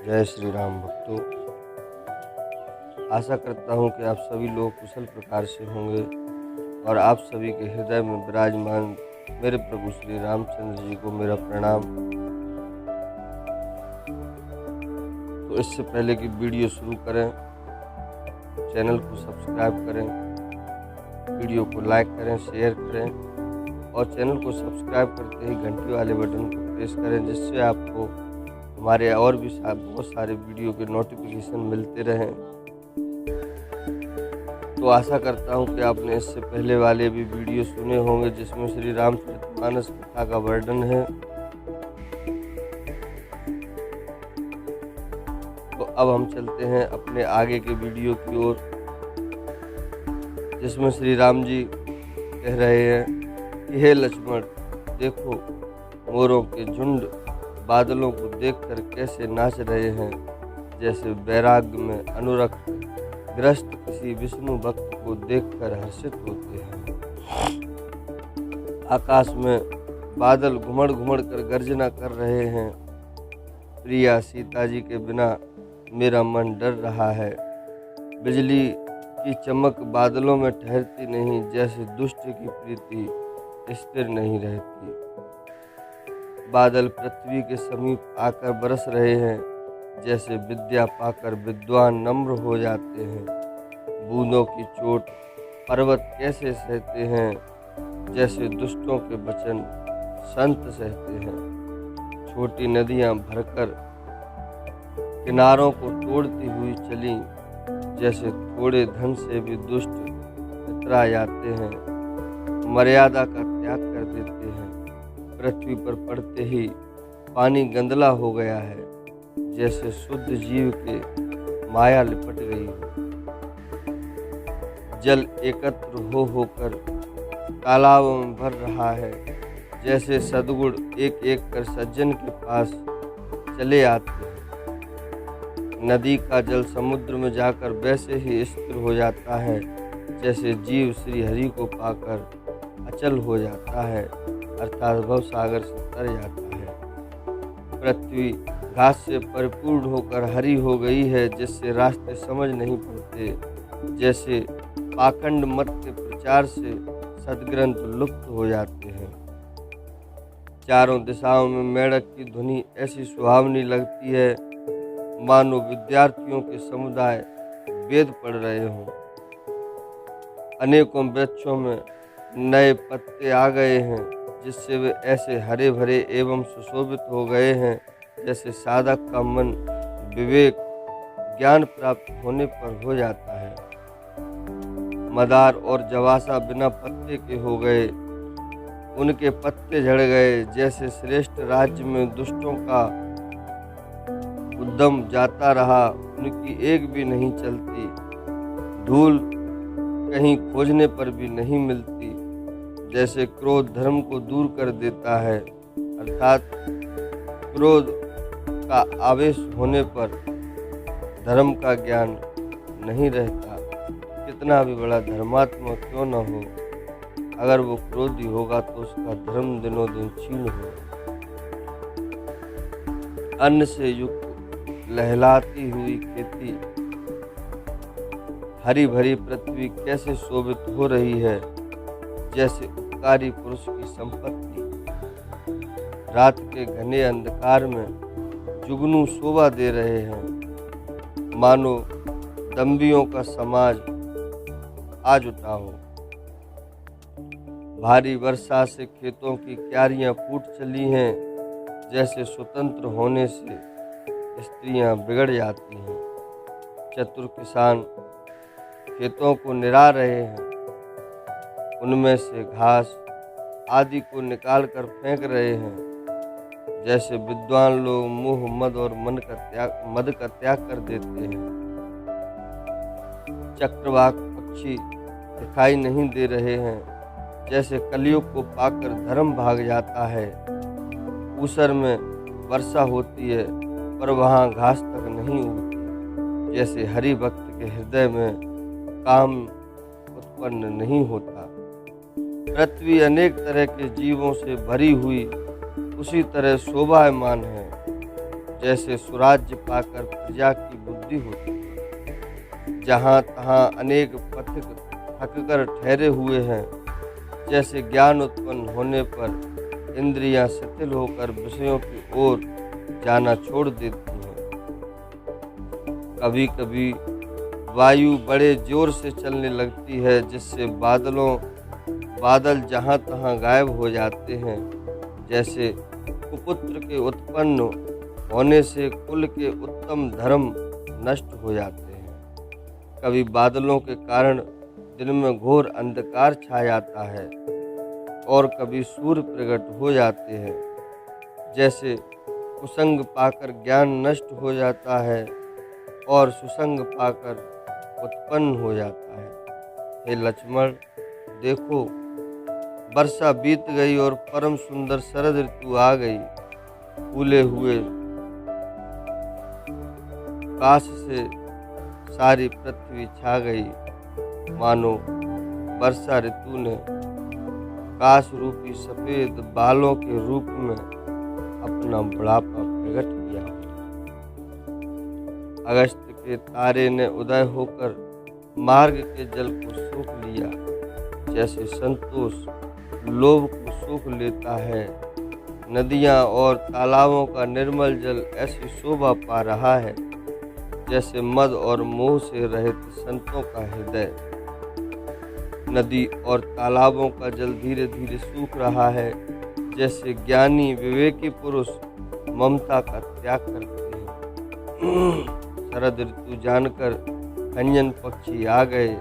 जय श्री राम भक्तों। आशा करता हूँ कि आप सभी लोग कुशल प्रकार से होंगे और आप सभी के हृदय में विराजमान मेरे प्रभु श्री रामचंद्र जी को मेरा प्रणाम। तो इससे पहले कि वीडियो शुरू करें, चैनल को सब्सक्राइब करें, वीडियो को लाइक करें, शेयर करें और चैनल को सब्सक्राइब करते ही घंटी वाले बटन को प्रेस करें, जिससे आपको हमारे और भी बहुत सारे वीडियो के नोटिफिकेशन मिलते रहें। तो आशा करता हूं कि आपने इससे पहले वाले भी वीडियो सुने होंगे जिसमें श्री रामचरितमानस कथा का वर्णन है। तो अब हम चलते हैं अपने आगे के वीडियो की ओर, जिसमें श्री राम जी कह रहे हैं कि हे लक्ष्मण, देखो मोरों के झुंड बादलों को देखकर कैसे नाच रहे हैं, जैसे वैराग्य में अनुरक्त ग्रस्त किसी विष्णु भक्त को देखकर हर्षित होते हैं। आकाश में बादल घुमड़ घुमड़ कर गर्जना कर रहे हैं। प्रिया सीता जी के बिना मेरा मन डर रहा है। बिजली की चमक बादलों में ठहरती नहीं, जैसे दुष्ट की प्रीति स्थिर नहीं रहती। बादल पृथ्वी के समीप आकर बरस रहे हैं, जैसे विद्या पाकर विद्वान नम्र हो जाते हैं। बूंदों की चोट पर्वत कैसे सहते हैं, जैसे दुष्टों के वचन संत सहते हैं। छोटी नदियां भरकर किनारों को तोड़ती हुई चली, जैसे थोड़े धन से भी दुष्ट इतरा जाते हैं। मर्यादा का त्याग कर देते हैं। पृथ्वी पर पड़ते ही पानी गंदला हो गया है, जैसे शुद्ध जीव के माया लिपट गई हो। जल एकत्र होकर तालाबों में भर रहा है, जैसे सद्गुण एक एक कर सज्जन के पास चले आते हैं। नदी का जल समुद्र में जाकर वैसे ही स्थिर हो जाता है, जैसे जीव श्री हरि को पाकर अचल हो जाता है, अर्थात भव सागर से तर जाता है। पृथ्वी घास से परिपूर्ण होकर हरी हो गई है, जिससे रास्ते समझ नहीं पड़ते। जैसे पाखंड मत के प्रचार से सद्ग्रंथ लुप्त हो जाते हैं। चारों दिशाओं में मेढक की ध्वनि ऐसी सुहावनी लगती है, मानो विद्यार्थियों के समुदाय वेद पढ़ रहे हों। अनेकों वृक्षों में नए पत्ते आ गए हैं, जिससे वे ऐसे हरे भरे एवं सुशोभित हो गए हैं, जैसे साधक का मन विवेक ज्ञान प्राप्त होने पर हो जाता है। मदार और जवासा बिना पत्ते के हो गए, उनके पत्ते झड़ गए। जैसे श्रेष्ठ राज्य में दुष्टों का उद्यम जाता रहा, उनकी एक भी नहीं चलती। धूल कहीं खोजने पर भी नहीं मिलती। जैसे क्रोध धर्म को दूर कर देता है, अर्थात क्रोध का आवेश होने पर धर्म का ज्ञान नहीं रहता। कितना भी बड़ा धर्मात्मा क्यों न हो, अगर वो क्रोधी होगा तो उसका धर्म दिनों दिन क्षीण होगा। अन्न से युक्त लहलाती हुई खेती, हरी भरी पृथ्वी कैसे शोभित हो रही है, जैसे उपकारी पुरुष की संपत्ति। रात के घने अंधकार में जुगनू शोभा दे रहे हैं, मानो दंभियों का समाज आज उठा हो। भारी वर्षा से खेतों की क्यारियां फूट चली हैं, जैसे स्वतंत्र होने से स्त्रियां बिगड़ जाती हैं। चतुर किसान खेतों को निरा रहे हैं, उनमें से घास आदि को निकाल कर फेंक रहे हैं। जैसे विद्वान लोग मोह मद और मद का त्याग कर देते हैं। चक्रवाक पक्षी दिखाई नहीं दे रहे हैं, जैसे कलयुग को पाकर धर्म भाग जाता है। ऊसर में वर्षा होती है, पर वहाँ घास तक नहीं उगती। जैसे हरि भक्त के हृदय में काम उत्पन्न नहीं होता। पृथ्वी अनेक तरह के जीवों से भरी हुई उसी तरह शोभायमान है, जैसे सुराज्य पाकर प्रजा की बुद्धि होती है। जहाँ तहाँ अनेक पथिक थक कर ठहरे हुए हैं, जैसे ज्ञान उत्पन्न होने पर इंद्रियां शिथिल होकर विषयों की ओर जाना छोड़ देती हैं। कभी कभी वायु बड़े जोर से चलने लगती है, जिससे बादल जहाँ तहाँ गायब हो जाते हैं। जैसे कुपुत्र के उत्पन्न होने से कुल के उत्तम धर्म नष्ट हो जाते हैं। कभी बादलों के कारण दिन में घोर अंधकार छा जाता है और कभी सूर्य प्रकट हो जाते हैं। जैसे कुसंग पाकर ज्ञान नष्ट हो जाता है और सुसंग पाकर उत्पन्न हो जाता है। हे लक्ष्मण, देखो, वर्षा बीत गई और परम सुंदर शरद ऋतु आ गई। फूले हुए काश से सारी पृथ्वी छा गई, मानो वर्षा ऋतु ने काश रूपी सफेद बालों के रूप में अपना बुढ़ापा प्रकट किया। अगस्त के तारे ने उदय होकर मार्ग के जल को सोख लिया। जैसे संतोष लोभ को सोख लेता है, नदियां और तालाबों का निर्मल जल ऐसी शोभा पा रहा है जैसे मद और मोह से रहित संतों का हृदय। नदी और तालाबों का जल धीरे धीरे सूख रहा है, जैसे ज्ञानी विवेकी पुरुष ममता का त्याग करते हैं। शरद ऋतु जानकर अंजन पक्षी आ गए,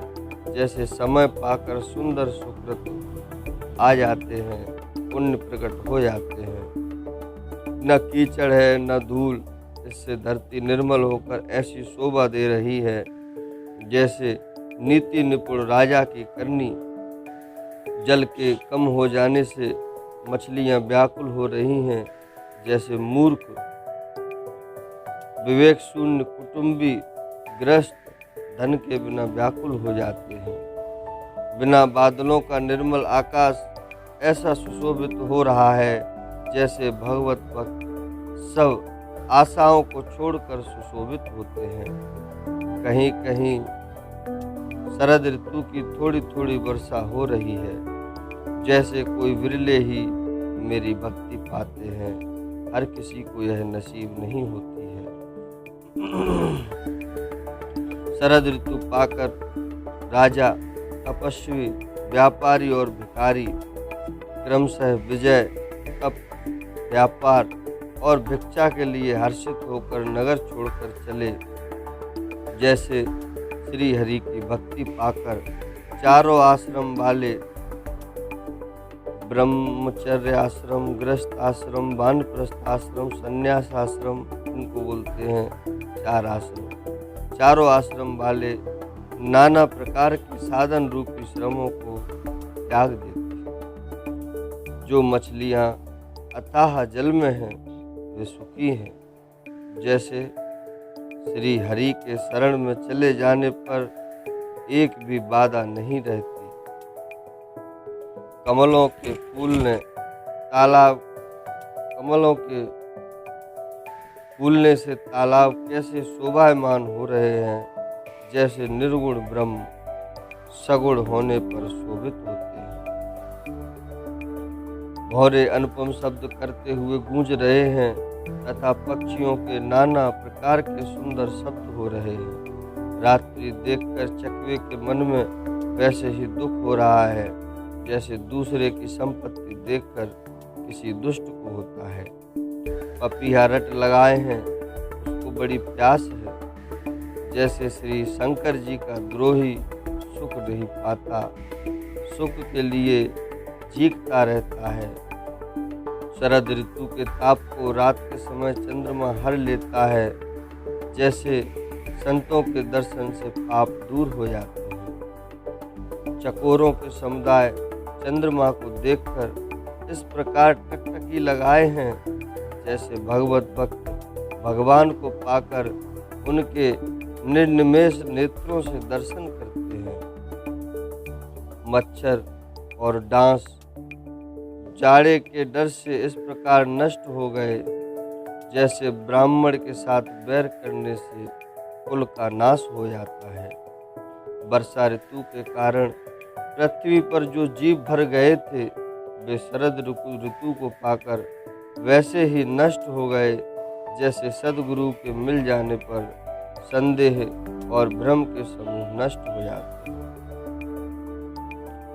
जैसे समय पाकर सुंदर सुकृत आ जाते हैं, पुण्य प्रकट हो जाते हैं। न कीचड़ है न धूल, इससे धरती निर्मल होकर ऐसी शोभा दे रही है जैसे नीति निपुण राजा की करनी। जल के कम हो जाने से मछलियां व्याकुल हो रही हैं, जैसे मूर्ख विवेक शून्य कुटुंबी ग्रस्त धन के बिना व्याकुल हो जाते हैं। बिना बादलों का निर्मल आकाश ऐसा सुशोभित हो रहा है जैसे भगवत भक्त सब आशाओं को छोड़कर सुशोभित होते हैं। कहीं कहीं शरद ऋतु की थोड़ी थोड़ी वर्षा हो रही है, जैसे कोई विरले ही मेरी भक्ति पाते हैं, हर किसी को यह नसीब नहीं होती है। शरद ऋतु पाकर राजा, तपस्वी, व्यापारी और भिखारी क्रमशः विजय, तप, व्यापार और भिक्षा के लिए हर्षित होकर नगर छोड़कर चले। जैसे श्री हरि की भक्ति पाकर चारों आश्रम वाले, ब्रह्मचर्य आश्रम, गृहस्थ आश्रम, वानप्रस्थ आश्रम, संन्यास आश्रम, इनको बोलते हैं चार आश्रम। चारों आश्रम वाले नाना प्रकार के साधन रूपी श्रमों को त्याग देते हैं। जो मछलियाँ अथाह जल में हैं वे सुखी हैं। जैसे श्री हरि के शरण में चले जाने पर एक भी बाधा नहीं रहती। कमलों के फूलने से तालाब कैसे शोभायमान हो रहे हैं, जैसे निर्गुण ब्रह्म सगुण होने पर शोभित होते हैं। भौरे अनुपम शब्द करते हुए गूंज रहे हैं तथा पक्षियों के नाना प्रकार के सुंदर शब्द हो रहे हैं। रात्रि देखकर चकवे के मन में वैसे ही दुख हो रहा है जैसे दूसरे की संपत्ति देखकर किसी दुष्ट को होता है। पपीहा रट लगाए हैं, उसको बड़ी प्यास है। जैसे श्री शंकर जी का द्रोही सुख नहीं पाता, सुख के लिए चीखता रहता है। शरद ऋतु के ताप को रात के समय चंद्रमा हर लेता है। जैसे संतों के दर्शन से पाप दूर हो जाते हैं। चकोरों के समुदाय चंद्रमा को देखकर इस प्रकार टकटकी लगाए हैं जैसे भगवत भक्त भगवान को पाकर उनके निर्निमेष नेत्रों से दर्शन करते हैं। मच्छर और डांस जाड़े के डर से इस प्रकार नष्ट हो गए जैसे ब्राह्मण के साथ बैर करने से कुल का नाश हो जाता है। वर्षा ऋतु के कारण पृथ्वी पर जो जीव भर गए थे वे शरद ऋतु को पाकर वैसे ही नष्ट हो गए जैसे सद्गुरु के मिल जाने पर संदेह और भ्रम के समूह नष्ट हो जाते हैं।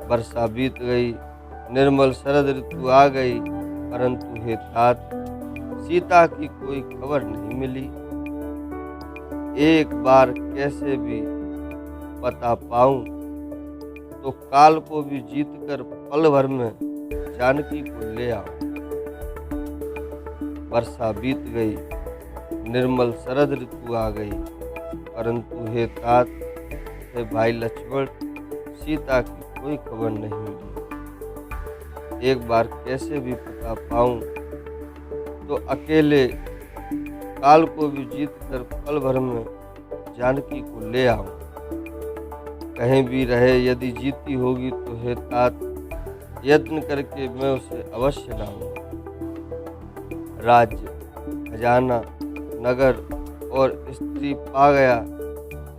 वर्षा बीत गई, निर्मल शरद ऋतु आ गई, परंतु हे तात, सीता की कोई खबर नहीं मिली। एक बार कैसे भी पता पाऊं तो काल को भी जीतकर पल भर में जानकी को ले आऊं। वर्षा बीत गई, निर्मल शरद ऋतु आ गई, परंतु हे तात, हे भाई लक्ष्मण, सीता की कोई खबर नहीं मिली। एक बार कैसे भी पता पाऊं तो अकेले काल को भी जीतकर पल भर में जानकी को ले आऊं। कहीं भी रहे यदि जीती होगी तो हे तात, यत्न करके मैं उसे अवश्य लाऊंगा। राज्य, खजाना, नगर और स्त्री पा गया,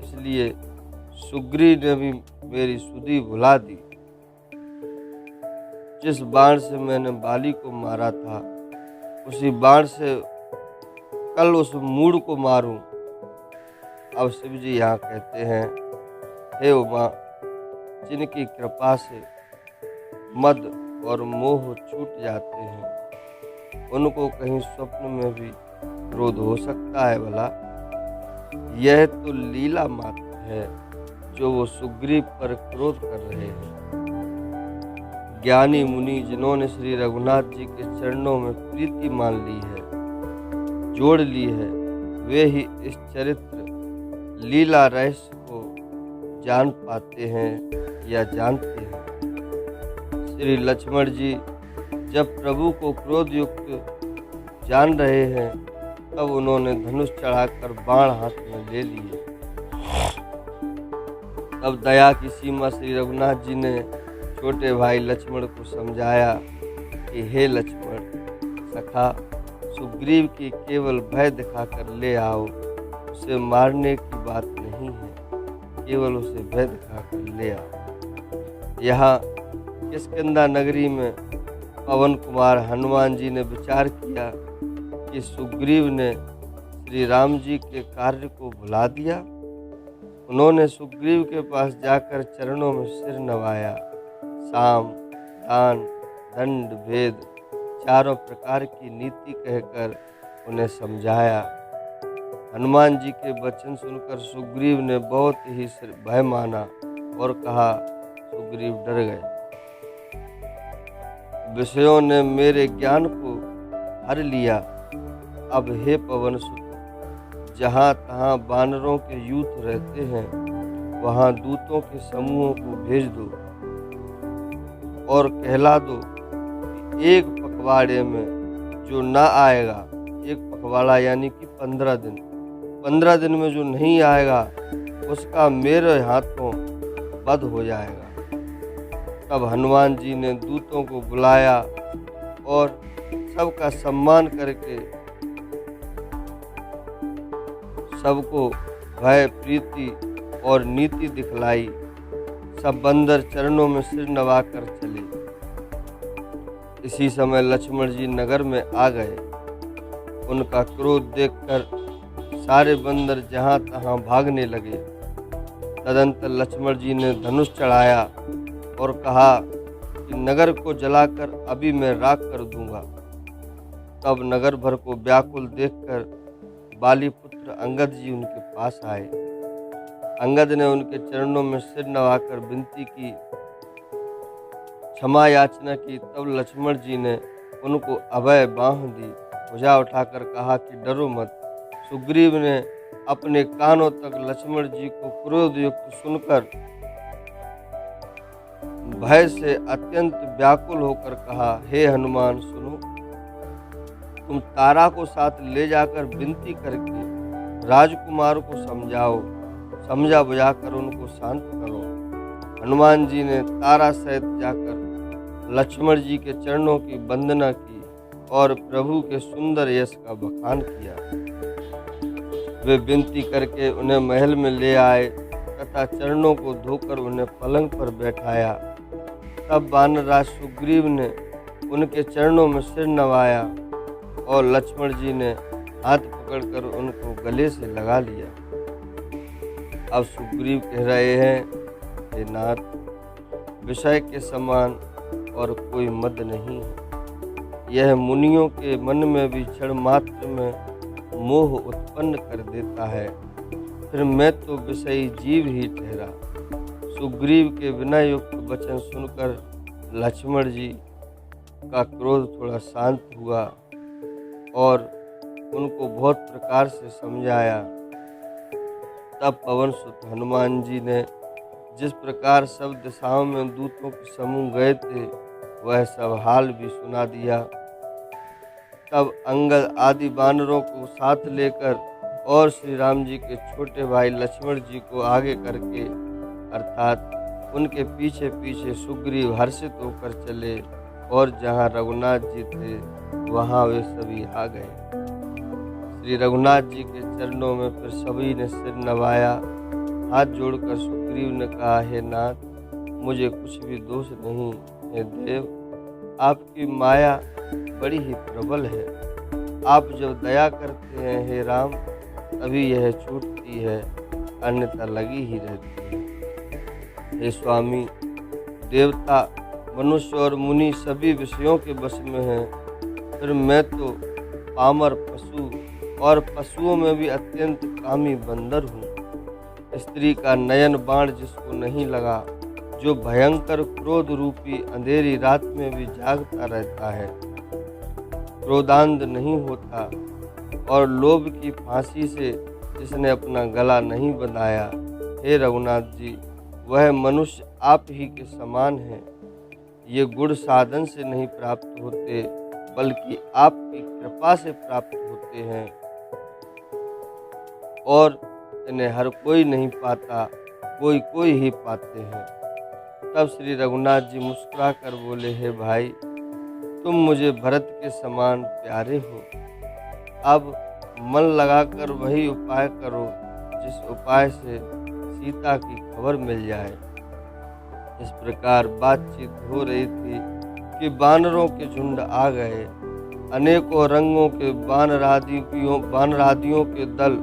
इसलिए सुग्रीव ने भी मेरी सुधि भुला दी। जिस बाण से मैंने बाली को मारा था उसी बाण से कल उस मूढ़ को मारूं। अब शिव जी यहाँ कहते हैं, हे उमा, जिनकी कृपा से मद और मोह छूट जाते हैं, उनको कहीं स्वप्न में भी क्रोध हो सकता है भला? यह तो लीला मात्र है जो वो सुग्रीव पर क्रोध कर रहे हैं। ज्ञानी मुनि जिन्होंने श्री रघुनाथ जी के चरणों में प्रीति मान ली है, जोड़ ली है, वे ही इस चरित्र लीला रहस्य को जान पाते हैं या जानते हैं। श्री लक्ष्मण जी जब प्रभु को क्रोध युक्त जान रहे हैं तब उन्होंने धनुष चढ़ाकर बाण हाथ में ले लिए। तब दया की सीमा श्री रघुनाथ जी ने छोटे भाई लक्ष्मण को समझाया कि हे लक्ष्मण सखा, सुग्रीव की केवल भय दिखाकर ले आओ, उसे मारने की बात नहीं है, केवल उसे भय दिखाकर ले आओ। यहाँ किष्किंधा नगरी में पवन कुमार हनुमान जी ने विचार किया कि सुग्रीव ने श्री राम जी के कार्य को भुला दिया। उन्होंने सुग्रीव के पास जाकर चरणों में सिर नवाया, साम, दान, दंड, भेद चारों प्रकार की नीति कहकर उन्हें समझाया। हनुमान जी के वचन सुनकर सुग्रीव ने बहुत ही भय माना और कहा, सुग्रीव डर गए। विषयों ने मेरे ज्ञान को हर लिया। अब हे पवन सुत, जहाँ तहाँ बानरों के यूथ रहते हैं वहाँ दूतों के समूहों को भेज दो और कहला दो कि एक पखवाड़े में जो ना आएगा, एक पखवाड़ा यानी कि 15 दिन में जो नहीं आएगा उसका मेरे हाथों वध हो जाएगा। तब हनुमान जी ने दूतों को बुलाया और सबका सम्मान करके सबको भय, प्रीति और नीति दिखलाई। सब बंदर चरणों में सिर नवाकर चले। इसी समय लक्ष्मण जी नगर में आ गए। उनका क्रोध देखकर सारे बंदर जहाँ तहाँ भागने लगे। तदंतर लक्ष्मण जी ने धनुष चढ़ाया और कहा कि नगर को जलाकर अभी मैं राख कर दूंगा। तब नगर भर को व्याकुल देखकर बाली पुत्र अंगद जी उनके पास आए। अंगद ने उनके चरणों में सिर नवाकर विनती की, क्षमा याचना की। तब लक्ष्मण जी ने उनको अभय बांह दी, भुजा उठाकर कहा कि डरो मत। सुग्रीव ने अपने कानों तक लक्ष्मण जी को क्रोध युक्त सुनकर भय से अत्यंत व्याकुल होकर कहा, हे हनुमान सुनो, तुम तारा को साथ ले जाकर विनती करके राजकुमार को समझाओ, समझा बुझाकर उनको शांत करो। हनुमान जी ने तारा सहित जाकर लक्ष्मण जी के चरणों की वंदना की और प्रभु के सुंदर यश का बखान किया। वे विनती करके उन्हें महल में ले आए तथा चरणों को धोकर उन्हें पलंग पर बैठाया। तब वानरराज सुग्रीव ने उनके चरणों में सिर नवाया और लक्ष्मण जी ने हाथ पकड़कर उनको गले से लगा लिया। अब सुग्रीव कह रहे हैं, हे नाथ, विषय के समान और कोई मद नहीं है। यह मुनियों के मन में भी क्षण मात्र में मोह उत्पन्न कर देता है। फिर मैं तो विषयी जीव ही ठहरा। सुग्रीव के विनय युक्त वचन सुनकर लक्ष्मण जी का क्रोध थोड़ा शांत हुआ और उनको बहुत प्रकार से समझाया। तब पवन सुत हनुमान जी ने जिस प्रकार सब दिशाओं में दूतों के समूह गए थे वह सब हाल भी सुना दिया। तब अंगद आदि वानरों को साथ लेकर और श्री राम जी के छोटे भाई लक्ष्मण जी को आगे करके अर्थात उनके पीछे पीछे सुग्रीव हर्षित होकर चले और जहाँ रघुनाथ जी थे वहाँ वे सभी आ गए। श्री रघुनाथ जी के चरणों में फिर सभी ने सिर नवाया। हाथ जोड़कर सुग्रीव ने कहा, हे नाथ, मुझे कुछ भी दोष नहीं। हे देव, आपकी माया बड़ी ही प्रबल है। आप जब दया करते हैं हे राम, तभी यह छूटती है, अन्यथा लगी ही रहती है। हे स्वामी, देवता, मनुष्य और मुनि सभी विषयों के वश में हैं। फिर मैं तो पामर पशु और पशुओं में भी अत्यंत कामी बंदर हूँ। स्त्री का नयन बाण जिसको नहीं लगा, जो भयंकर क्रोध रूपी अंधेरी रात में भी जागता रहता है, क्रोधांध नहीं होता और लोभ की फांसी से जिसने अपना गला नहीं बंधाया। हे रघुनाथ जी, वह मनुष्य आप ही के समान है। ये गुण साधन से नहीं प्राप्त होते, बल्कि आपकी कृपा से प्राप्त होते हैं और इन्हें हर कोई नहीं पाता, कोई कोई ही पाते हैं। तब श्री रघुनाथ जी मुस्कुरा कर बोले, हे भाई, तुम मुझे भरत के समान प्यारे हो। अब मन लगाकर वही उपाय करो जिस उपाय से सीता की खबर मिल जाए। इस प्रकार बातचीत हो रही थी कि वानरों के झुंड आ गए। अनेकों रंगों के वानरादियों के दल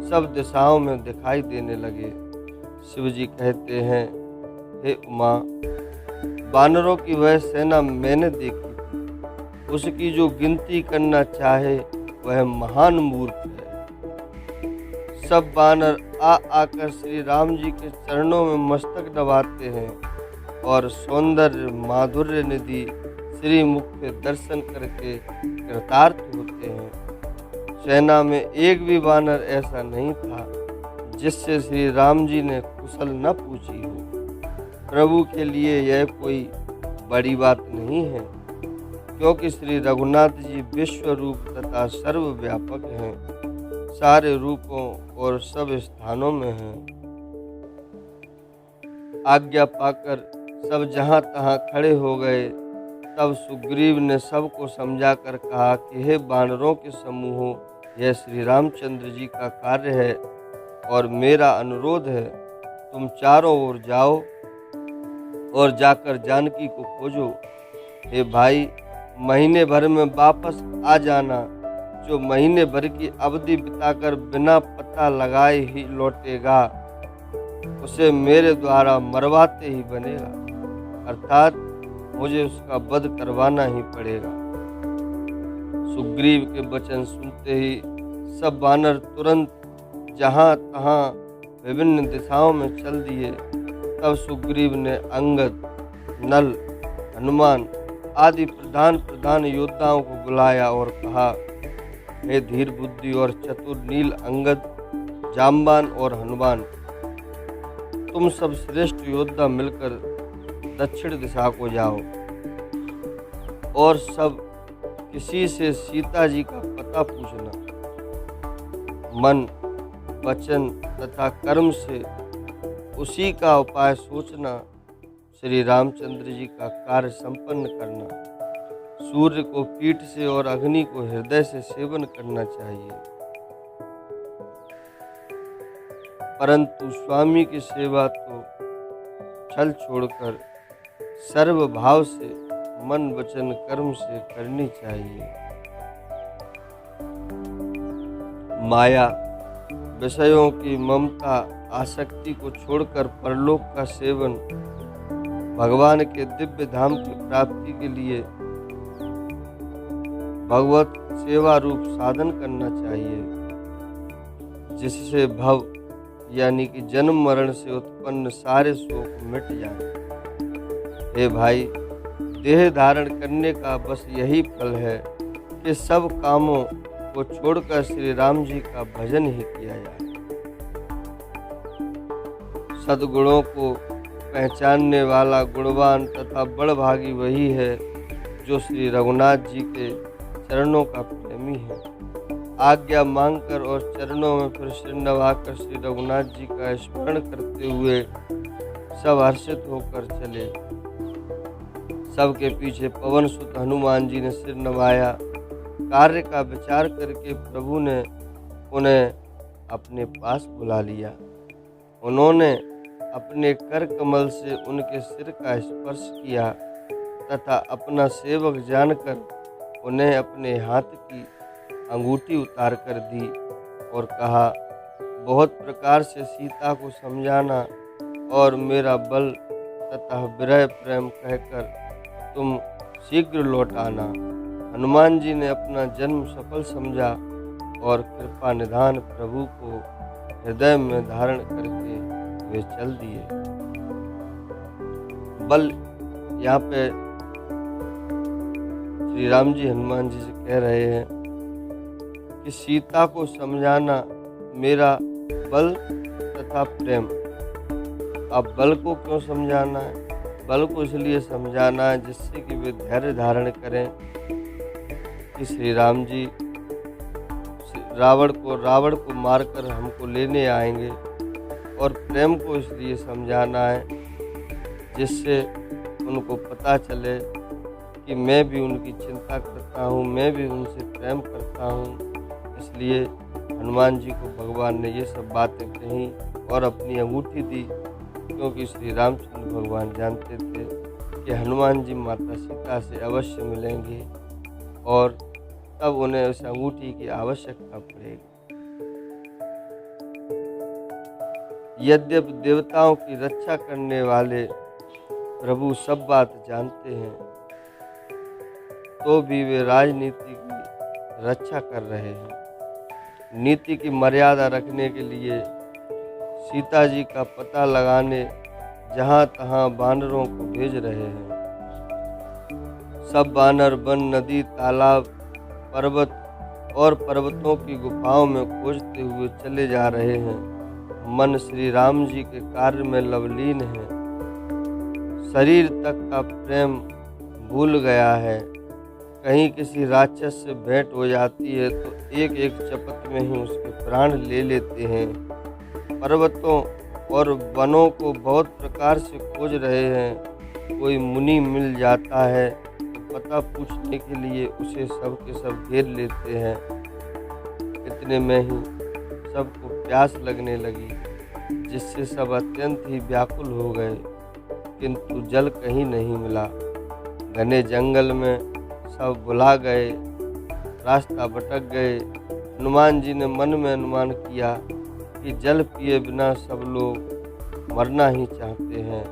सब दिशाओं में दिखाई देने लगे। शिव जी कहते हैं, हे उमा, वानरों की वह सेना मैंने देखी थी। उसकी जो गिनती करना चाहे वह महान मूर्ख है। सब वानर आकर श्री राम जी के चरणों में मस्तक दबाते हैं और सौंदर्य माधुर्य निधि श्री मुख के दर्शन करके कृतार्थ होते हैं। सेना में एक भी वानर ऐसा नहीं था जिससे श्री राम जी ने कुशल न पूछी हो। प्रभु के लिए यह कोई बड़ी बात नहीं है, क्योंकि श्री रघुनाथ जी विश्व रूप तथा सर्वव्यापक हैं, सारे रूपों और सब स्थानों में हैं। आज्ञा पाकर सब जहाँ तहाँ खड़े हो गए। तब सुग्रीव ने सबको समझाकर कहा कि हे वानरों के समूहों, यह श्री रामचंद्र जी का कार्य है और मेरा अनुरोध है, तुम चारों ओर जाओ और जाकर जानकी को खोजो। हे भाई, महीने भर में वापस आ जाना। जो महीने भर की अवधि बिताकर बिना पता लगाए ही लौटेगा, उसे मेरे द्वारा मरवाते ही बनेगा, अर्थात मुझे उसका वध करवाना ही पड़ेगा। सुग्रीव के वचन सुनते ही सब वानर तुरंत जहाँ तहाँ विभिन्न दिशाओं में चल दिए। तब सुग्रीव ने अंगद, नल, हनुमान आदि प्रधान योद्धाओं को बुलाया और कहा, हे धीर बुद्धि और चतुर नील अंगद, जाम्बान और हनुमान, तुम सब श्रेष्ठ योद्धा मिलकर दक्षिण दिशा को जाओ और सब किसी से सीता जी का पता पूछना। मन, वचन तथा कर्म से उसी का उपाय सोचना, श्री रामचंद्र जी का कार्य संपन्न करना। सूर्य को पीठ से और अग्नि को हृदय से सेवन करना चाहिए, परंतु स्वामी की सेवा तो छल छोड़कर सर्व भाव से मन वचन कर्म से करनी चाहिए। माया विषयों की ममता आसक्ति को छोड़कर परलोक का सेवन भगवान के दिव्य धाम की प्राप्ति के लिए भगवत सेवा रूप साधन करना चाहिए, जिससे भव यानी कि जन्म मरण से उत्पन्न सारे शोक मिट जाए। हे भाई, देह धारण करने का बस यही फल है कि सब कामों को छोड़कर श्री राम जी का भजन ही किया जाए। सद्गुणों को पहचानने वाला गुणवान तथा बड़भागी वही है जो श्री रघुनाथ जी के चरणों का प्रेमी है। आज्ञा मांगकर और चरणों में फिर सिर नवाकर श्री रघुनाथ जी का स्मरण करते हुए सब हर्षित होकर चले। सबके पीछे पवन सुत हनुमान जी ने सिर नवाया। कार्य का विचार करके प्रभु ने उन्हें अपने पास बुला लिया। उन्होंने अपने कर कमल से उनके सिर का स्पर्श किया तथा अपना सेवक जानकर उन्हें अपने हाथ की अंगूठी उतार कर दी और कहा, बहुत प्रकार से सीता को समझाना और मेरा बल तथा विरह प्रेम कहकर तुम शीघ्र लौट आना। हनुमान जी ने अपना जन्म सफल समझा और कृपा निधान प्रभु को हृदय में धारण करके वे चल दिए। बल यहाँ पे श्री राम जी हनुमान जी से कह रहे हैं कि सीता को समझाना मेरा बल तथा प्रेम। अब बल को क्यों समझाना है? बल को इसलिए समझाना है जिससे कि वे धैर्य धारण करें कि श्री राम जी रावण को मारकर हमको लेने आएंगे, और प्रेम को इसलिए समझाना है जिससे उनको पता चले कि मैं भी उनकी चिंता करता हूँ, मैं भी उनसे प्रेम करता हूँ। इसलिए हनुमान जी को भगवान ने ये सब बातें कही और अपनी अंगूठी दी, क्योंकि श्री रामचंद्र भगवान जानते थे कि हनुमान जी माता सीता से अवश्य मिलेंगे और तब उन्हें उस अंगूठी की आवश्यकता पड़ेगी। यद्यपि देवताओं की रक्षा करने वाले प्रभु सब बात जानते हैं, तो भी वे राजनीति की रक्षा कर रहे हैं। नीति की मर्यादा रखने के लिए सीता जी का पता लगाने जहाँ तहाँ बानरों को भेज रहे हैं। सब बानर वन, नदी, तालाब, पर्वत और पर्वतों की गुफाओं में खोजते हुए चले जा रहे हैं। मन श्री राम जी के कार्य में लवलीन है। शरीर तक का प्रेम भूल गया है। कहीं किसी राक्षस से भेंट हो जाती है तो एक एक चपत में ही उसके प्राण ले लेते हैं। पर्वतों और वनों को बहुत प्रकार से खोज रहे हैं। कोई मुनि मिल जाता है तो पता पूछने के लिए उसे सब के सब घेर लेते हैं। इतने में ही सबको प्यास लगने लगी, जिससे सब अत्यंत ही व्याकुल हो गए, किंतु जल कहीं नहीं मिला। घने जंगल में सब भुला गए, रास्ता भटक गए। हनुमान जी ने मन में अनुमान किया कि जल पिए बिना सब लोग मरना ही चाहते हैं।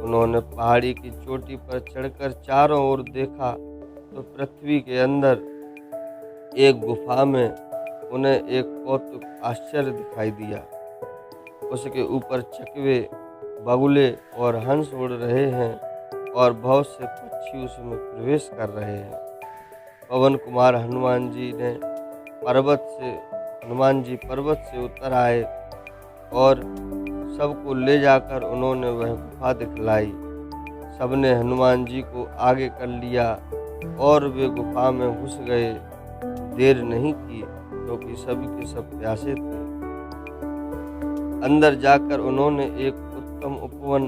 उन्होंने पहाड़ी की चोटी पर चढ़कर चारों ओर देखा तो पृथ्वी के अंदर एक गुफा में उन्हें एक कौतुक आश्चर्य दिखाई दिया। उसके ऊपर चकवे, बगुले और हंस उड़ रहे हैं और बहुत से पक्षी उसमें प्रवेश कर रहे हैं। पवन कुमार हनुमान जी पर्वत से उतर आए और सबको ले जाकर उन्होंने वह गुफा दिखलाई। सबने हनुमान जी को आगे कर लिया और वे गुफा में घुस गए। देर नहीं की, क्योंकि सभी के सब प्यासे थे। अंदर जाकर उन्होंने एक उत्तम उपवन,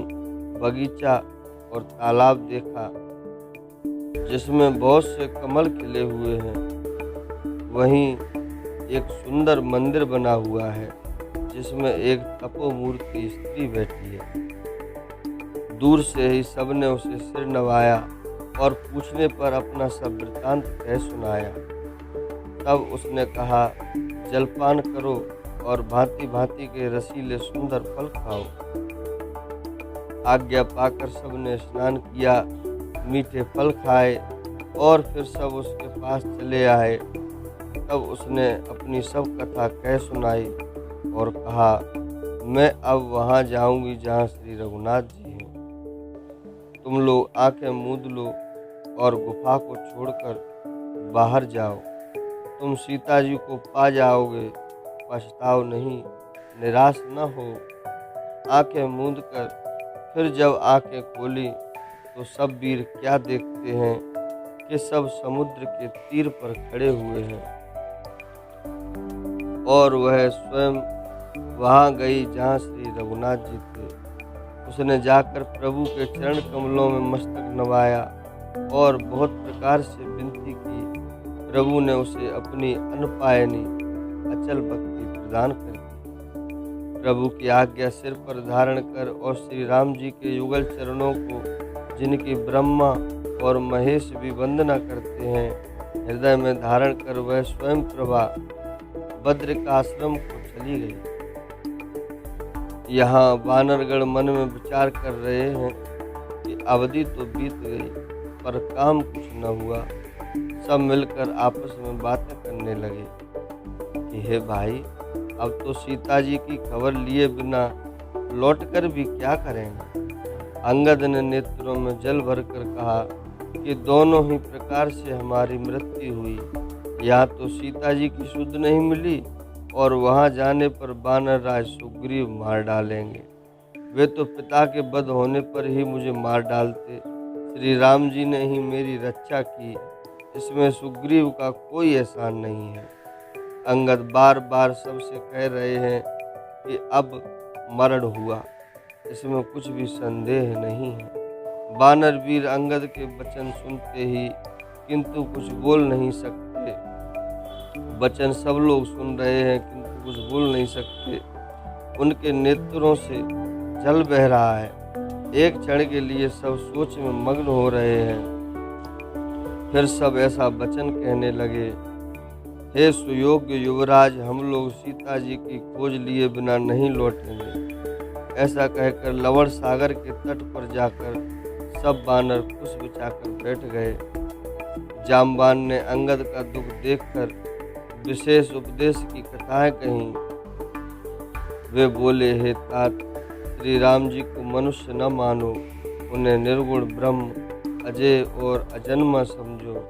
बगीचा और तालाब देखा। जिसमें बहुत से कमल खिले हुए हैं। वहीं एक सुंदर मंदिर बना हुआ है जिसमें एक तपोमूर्ति स्त्री बैठी है। दूर से ही सबने उसे सिर नवाया और पूछने पर अपना सब वृत्तांत कह सुनाया। तब उसने कहा, जलपान करो और भांति भांति के रसीले सुंदर फल खाओ। आज्ञा पाकर सबने स्नान किया, मीठे फल खाए और फिर सब उसके पास चले आए। तब उसने अपनी सब कथा कह सुनाई और कहा, मैं अब वहाँ जाऊँगी जहाँ श्री रघुनाथ जी हैं। तुम लोग आंखें मूंद लो और गुफा को छोड़कर बाहर जाओ। तुम सीता जी को पा जाओगे, पछताओ नहीं, निराश न हो। आंखें मूंद कर फिर जब आंखें खोली तो सब वीर क्या देखते हैं कि सब समुद्र के तीर पर खड़े हुए हैं और वह स्वयं वहाँ गई जहाँ श्री रघुनाथ जी थे। उसने जाकर प्रभु के चरण कमलों में मस्तक नवाया और बहुत प्रकार से विनती की। प्रभु ने उसे अपनी अनपायनी अचल भक्ति प्रदान कर दी। प्रभु की आज्ञा सिर पर धारण कर और श्री राम जी के युगल चरणों को, जिनकी ब्रह्मा और महेश भी वंदना करते हैं, हृदय में धारण कर वह स्वयं प्रभा बद्रिकाश्रम को चली गई। यहाँ वानरगण मन में विचार कर रहे हैं कि अवधि तो बीत गई पर काम कुछ न हुआ। सब मिलकर आपस में बातें करने लगे कि हे भाई, अब तो सीता जी की खबर लिए बिना लौटकर भी क्या करेंगे। अंगद ने नेत्रों में जल भरकर कहा कि दोनों ही प्रकार से हमारी मृत्यु हुई। यहाँ तो सीता जी की सुध नहीं मिली और वहाँ जाने पर वानर राज सुग्रीव मार डालेंगे। वे तो पिता के वध होने पर ही मुझे मार डालते। श्री राम जी ने ही मेरी रक्षा की, इसमें सुग्रीव का कोई एहसान नहीं है। अंगद बार बार सबसे कह रहे हैं कि अब मरण हुआ, इसमें कुछ भी संदेह नहीं है। वानर वीर अंगद के वचन सुनते ही किंतु कुछ बोल नहीं सकते। वचन सब लोग सुन रहे हैं किंतु कुछ बोल नहीं सकते। उनके नेत्रों से जल बह रहा है। एक क्षण के लिए सब सोच में मग्न हो रहे हैं। फिर सब ऐसा वचन कहने लगे, हे सुयोग्य युवराज, हम लोग सीता जी की खोज लिए बिना नहीं लौटेंगे। ऐसा कहकर लवण सागर के तट पर जाकर सब वानर कुश बिछाकर बैठ गए। जामवान ने अंगद का दुख देखकर विशेष उपदेश की कथाएं कहीं। वे बोले, हे तात, श्री राम जी को मनुष्य न मानो, उन्हें निर्गुण ब्रह्म, अजय और अजन्मा समझो।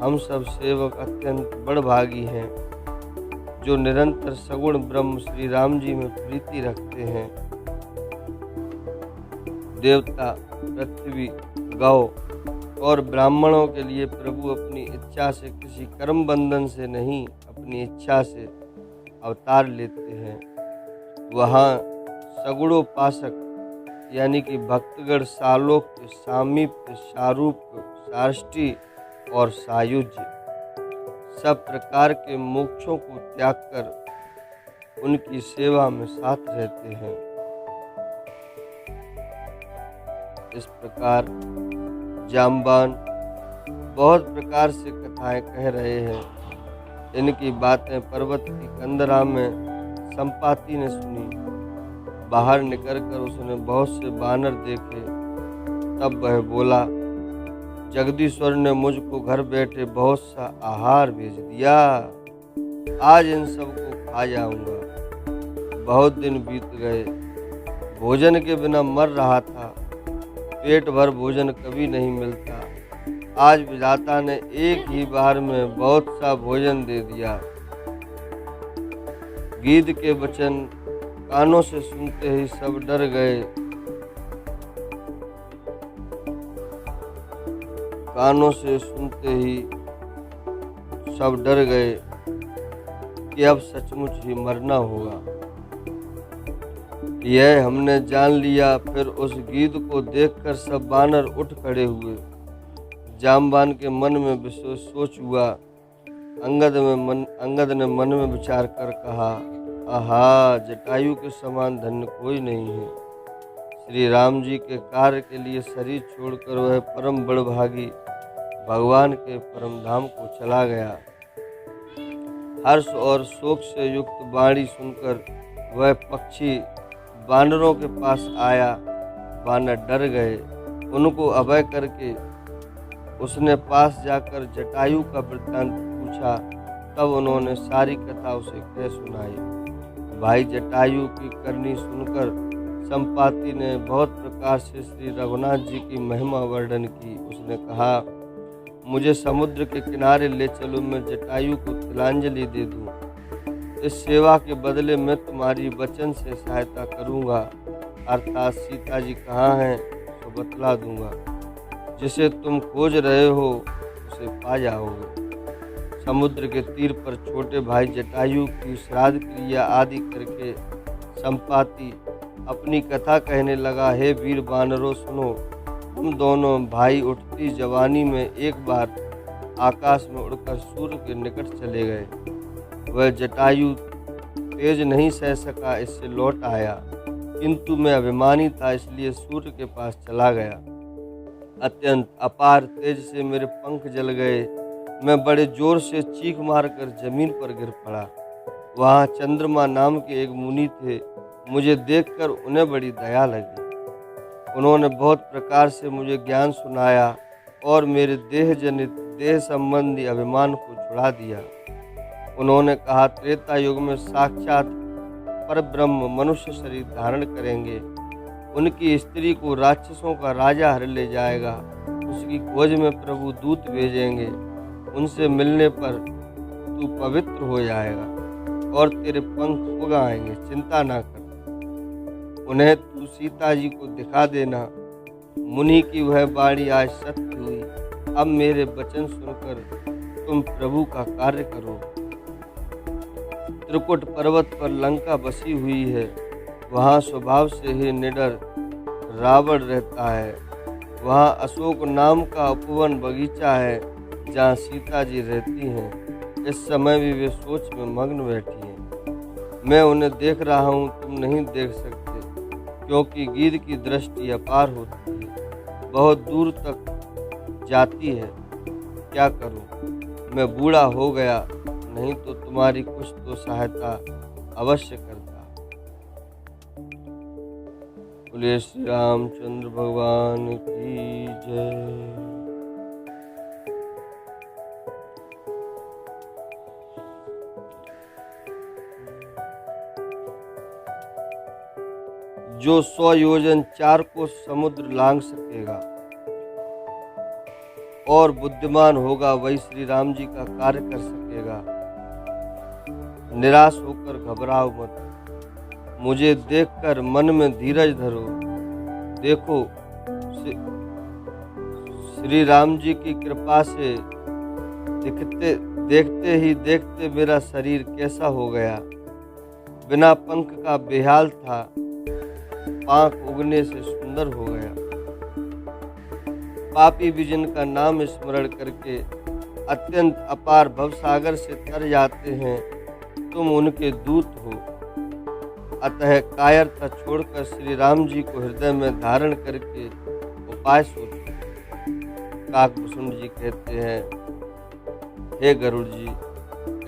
हम सब सेवक अत्यंत बड़भागी हैं जो निरंतर सगुण ब्रह्म श्री राम जी में प्रीति रखते हैं। देवता, पृथ्वी, गौ और ब्राह्मणों के लिए प्रभु अपनी इच्छा से, किसी कर्म बंधन से नहीं, अपनी इच्छा से अवतार लेते हैं। वहाँ सगुणोपासक यानी कि भक्तगण सालोक्य, सामीप्य, सारूप्य, साष्टी और सायुज्य सब प्रकार के मोक्षों को त्याग कर उनकी सेवा में साथ रहते हैं। इस प्रकार जामवान बहुत प्रकार से कथाएं कह रहे हैं। इनकी बातें पर्वत की कंदरा में संपाति ने सुनी। बाहर निकलकर उसने बहुत से वानर देखे। तब वह बोला, जगदीश्वर ने मुझको घर बैठे बहुत सा आहार भेज दिया, आज इन सबको खा जाऊंगा। बहुत दिन बीत गए, भोजन के बिना मर रहा था। पेट भर भोजन कभी नहीं मिलता। आज विधाता ने एक ही बार में बहुत सा भोजन दे दिया। गीध के वचन कानों से सुनते ही सब डर गए। कानों से सुनते ही सब डर गए कि अब सचमुच ही मरना होगा। यह हमने जान लिया। फिर उस गीध को देखकर सब वानर उठ खड़े हुए। जामवान के मन में विशेष सोच हुआ। अंगद ने मन में विचार कर कहा, आहा, जटायु के समान धन्य कोई नहीं है। श्री राम जी के कार्य के लिए शरीर छोड़कर वह परम बड़भागी भगवान के परम धाम को चला गया। हर्ष और शोक से युक्त वाणी सुनकर वह पक्षी वानरों के पास आया। वानर डर गए। उनको अभय करके उसने पास जाकर जटायु का वृत्तांत पूछा। तब उन्होंने सारी कथा उसे कह सुनाई। भाई जटायु की करनी सुनकर संपाति ने बहुत प्रकार से श्री रघुनाथ जी की महिमा वर्णन की। उसने कहा, मुझे समुद्र के किनारे ले चलो, मैं जटायु को तिलांजलि दे दूं। इस सेवा के बदले मैं तुम्हारी वचन से सहायता करूंगा, अर्थात सीता जी कहाँ हैं तो बतला दूंगा। जिसे तुम खोज रहे हो उसे पा जाओगे। समुद्र के तीर पर छोटे भाई जटायु की श्राद्ध क्रिया आदि करके संपाति अपनी कथा कहने लगा। हे वीर वानरों, सुनो, हम दोनों भाई उठती जवानी में एक बार आकाश में उड़कर सूर्य के निकट चले गए। वह जटायु तेज नहीं सह सका, इससे लौट आया, किंतु मैं अभिमानी था इसलिए सूर्य के पास चला गया। अत्यंत अपार तेज से मेरे पंख जल गए। मैं बड़े जोर से चीख मारकर जमीन पर गिर पड़ा। वहाँ चंद्रमा नाम के एक मुनि थे। मुझे देखकर उन्हें बड़ी दया लगी। उन्होंने बहुत प्रकार से मुझे ज्ञान सुनाया और मेरे देह जनित देह संबंधी अभिमान को छुड़ा दिया। उन्होंने कहा, त्रेता युग में साक्षात परब्रह्म मनुष्य शरीर धारण करेंगे। उनकी स्त्री को राक्षसों का राजा हर ले जाएगा। उसकी खोज में प्रभु दूत भेजेंगे। उनसे मिलने पर तू पवित्र हो जाएगा और तेरे पंख उग आएंगे, चिंता ना कर। उन्हें तू सीता जी को दिखा देना। मुनि की वह वाणी आज सत्य हुई। अब मेरे वचन सुनकर तुम प्रभु का कार्य करो। त्रिकुट पर्वत पर लंका बसी हुई है। वहाँ स्वभाव से ही निडर रावण रहता है। वहाँ अशोक नाम का उपवन बगीचा है जहाँ सीता जी रहती हैं। इस समय भी वे सोच में मग्न बैठी हैं। मैं उन्हें देख रहा हूँ, तुम नहीं देख सकते, क्योंकि गीध की दृष्टि अपार होती है, बहुत दूर तक जाती है। क्या करूँ, मैं बूढ़ा हो गया, नहीं तो तुम्हारी कुछ तो सहायता अवश्य करता। बोलिए श्री रामचंद्र भगवान की जय। जो 100 योजन 4 को समुद्र लांघ सकेगा और बुद्धिमान होगा, वही श्री राम जी का कार्य कर सकेगा। निराश होकर घबराओ मत। मुझे देखकर मन में धीरज धरो। देखो, श्री राम जी की कृपा से देखते ही देखते मेरा शरीर कैसा हो गया। बिना पंख का बेहाल था, पांख उगने से सुंदर हो गया। पापी भी जिनका नाम स्मरण करके अत्यंत अपार भवसागर से तर जाते हैं, तुम उनके दूत हो। अतः कायरता छोड़कर श्री राम जी को हृदय में धारण करके उपाय सोचो। काकभूषण जी कहते हैं, हे गरुड़ जी,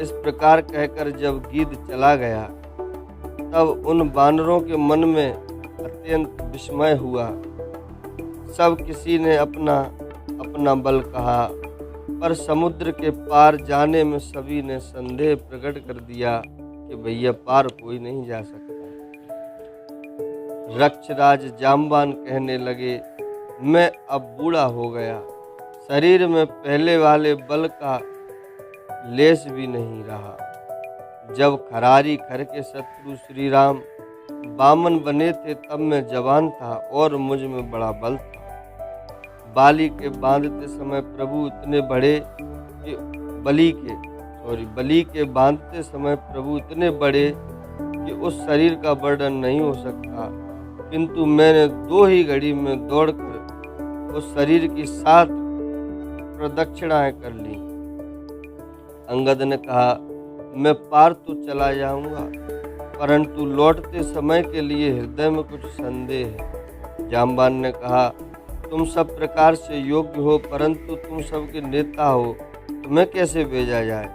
इस प्रकार कहकर जब गीध चला गया, तब उन वानरों के मन में अत्यंत विस्मय हुआ। सब किसी ने अपना अपना बल कहा, पर समुद्र के पार जाने में सभी ने संदेह प्रकट कर दिया कि भैया पार कोई नहीं जा सकता। रक्षराज जामवान कहने लगे, मैं अब बूढ़ा हो गया, शरीर में पहले वाले बल का लेस भी नहीं रहा। जब खरारी खर के शत्रु श्री राम बामन बने थे, तब मैं जवान था और मुझ में बड़ा बल था। बाली के बांधते समय प्रभु इतने बड़े कि बलि के बांधते समय प्रभु इतने बड़े कि उस शरीर का वर्णन नहीं हो सकता, किंतु मैंने 2 ही घड़ी में दौड़कर उस शरीर की 7 प्रदक्षिणाएं कर ली। अंगद ने कहा, मैं पार तो चला जाऊंगा, परंतु लौटते समय के लिए हृदय में कुछ संदेह है। जाम्बान ने कहा, तुम सब प्रकार से योग्य हो, परंतु तुम सबके नेता हो, तुम्हें कैसे भेजा जाए।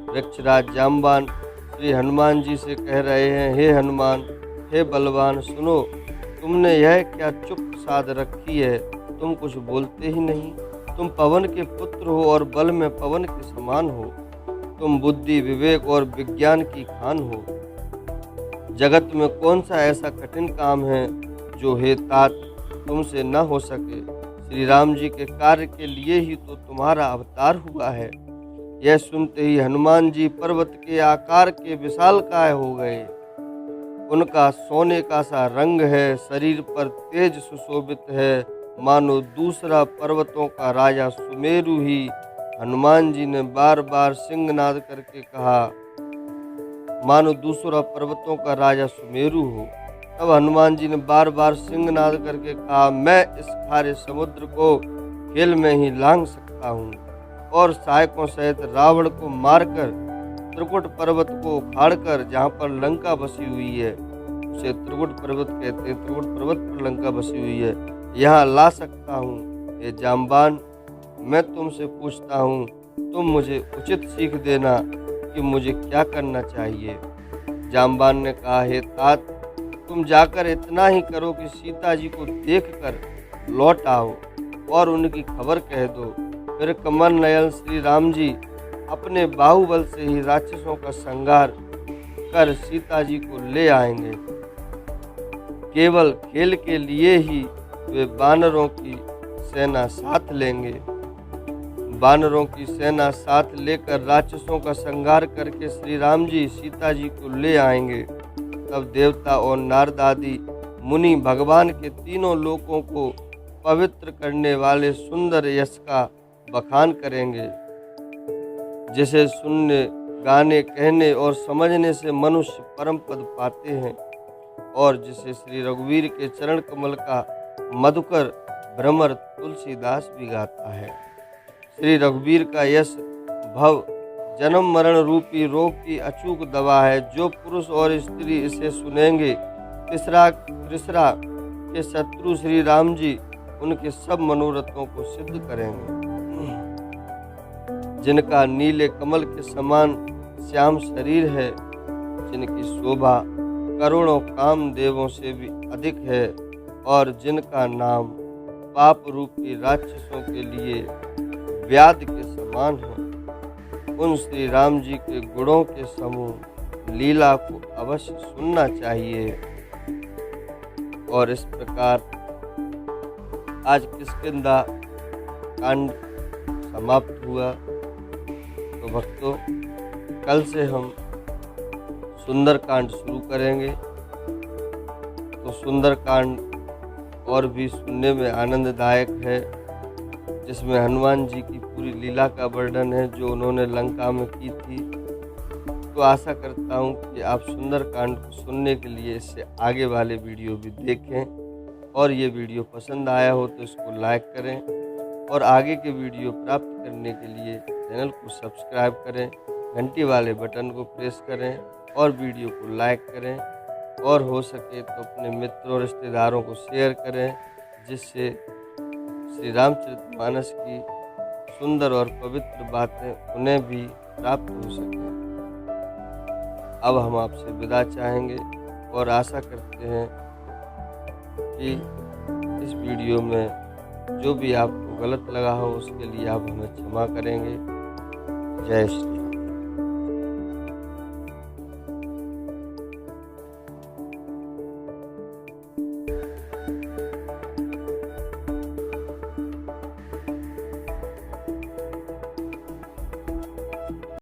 वृक्षराज जाम्बान श्री हनुमान जी से कह रहे हैं, हे हनुमान, हे बलवान, सुनो, तुमने यह क्या चुप साध रखी है, तुम कुछ बोलते ही नहीं। तुम पवन के पुत्र हो और बल में पवन के समान हो। तुम बुद्धि, विवेक और विज्ञान की खान हो। जगत में कौन सा ऐसा कठिन काम है जो हे तात तुमसे न हो सके। श्री राम जी के कार्य के लिए ही तो तुम्हारा अवतार हुआ है। यह सुनते ही हनुमान जी पर्वत के आकार के विशालकाय हो गए। उनका सोने का सा रंग है, शरीर पर तेज सुशोभित है, मानो दूसरा पर्वतों का राजा सुमेरु ही। हनुमान जी ने बार बार सिंहनाद करके कहा, मानो दूसरा पर्वतों का राजा सुमेरु हो। तब हनुमान जी ने बार बार सिंहनाद करके कहा, मैं इस खारे समुद्र को खेल में ही लांघ सकता हूँ और सहायकों सहित रावण को मारकर त्रिकुट पर्वत को उखाड़कर, जहाँ पर लंका बसी हुई है, उसे त्रिकुट पर्वत कहते हैं, त्रिकुट पर्वत पर लंका बसी हुई है, यहाँ ला सकता हूँ। ये जाम्बान, मैं तुमसे पूछता हूँ, तुम मुझे उचित सीख देना कि मुझे क्या करना चाहिए। जाम्बान ने कहा, हे तात, तुम जाकर इतना ही करो कि सीता जी को देखकर लौट आओ और उनकी खबर कह दो। फिर कमल नयन श्री राम जी अपने बाहुबल से ही राक्षसों का संहार कर सीता जी को ले आएंगे। केवल खेल के लिए ही वे वानरों की सेना साथ लेंगे। वानरों की सेना साथ लेकर राक्षसों का संहार करके श्री राम जी सीता जी को ले आएंगे। तब देवता और नारद आदि मुनि भगवान के तीनों लोकों को पवित्र करने वाले सुंदर यश का बखान करेंगे, जिसे सुनने, गाने, कहने और समझने से मनुष्य परम पद पाते हैं, और जिसे श्री रघुवीर के चरण कमल का मधुकर भ्रमर तुलसीदास भी गाता है। श्री रघुवीर का यश भव जन्म मरण रूपी रोग की अचूक दवा है। जो पुरुष और स्त्री इसे सुनेंगे, तीसरा के शत्रु श्री राम जी उनके सब मनोरथों को सिद्ध करेंगे। जिनका नीले कमल के समान श्याम शरीर है, जिनकी शोभा करोड़ों कामदेवों से भी अधिक है, और जिनका नाम पाप रूपी राक्षसों के लिए व्याध के समान है, उन श्री राम जी के गुणों के समूह लीला को अवश्य सुनना चाहिए। और इस प्रकार आज किष्किंधा कांड समाप्त हुआ। तो भक्तों, कल से हम सुंदरकांड शुरू करेंगे। तो सुंदरकांड और भी सुनने में आनंददायक है, जिसमें हनुमान जी की पूरी लीला का वर्णन है जो उन्होंने लंका में की थी। तो आशा करता हूँ कि आप सुंदरकांड को सुनने के लिए इससे आगे वाले वीडियो भी देखें, और ये वीडियो पसंद आया हो तो इसको लाइक करें, और आगे के वीडियो प्राप्त करने के लिए चैनल को सब्सक्राइब करें, घंटी वाले बटन को प्रेस करें और वीडियो को लाइक करें, और हो सके तो अपने मित्रों और रिश्तेदारों को शेयर करें, जिससे श्री रामचरितमानस की सुंदर और पवित्र बातें उन्हें भी प्राप्त हो सकें। अब हम आपसे विदा चाहेंगे और आशा करते हैं कि इस वीडियो में जो भी आपको गलत लगा हो उसके लिए आप हमें क्षमा करेंगे। जय श्री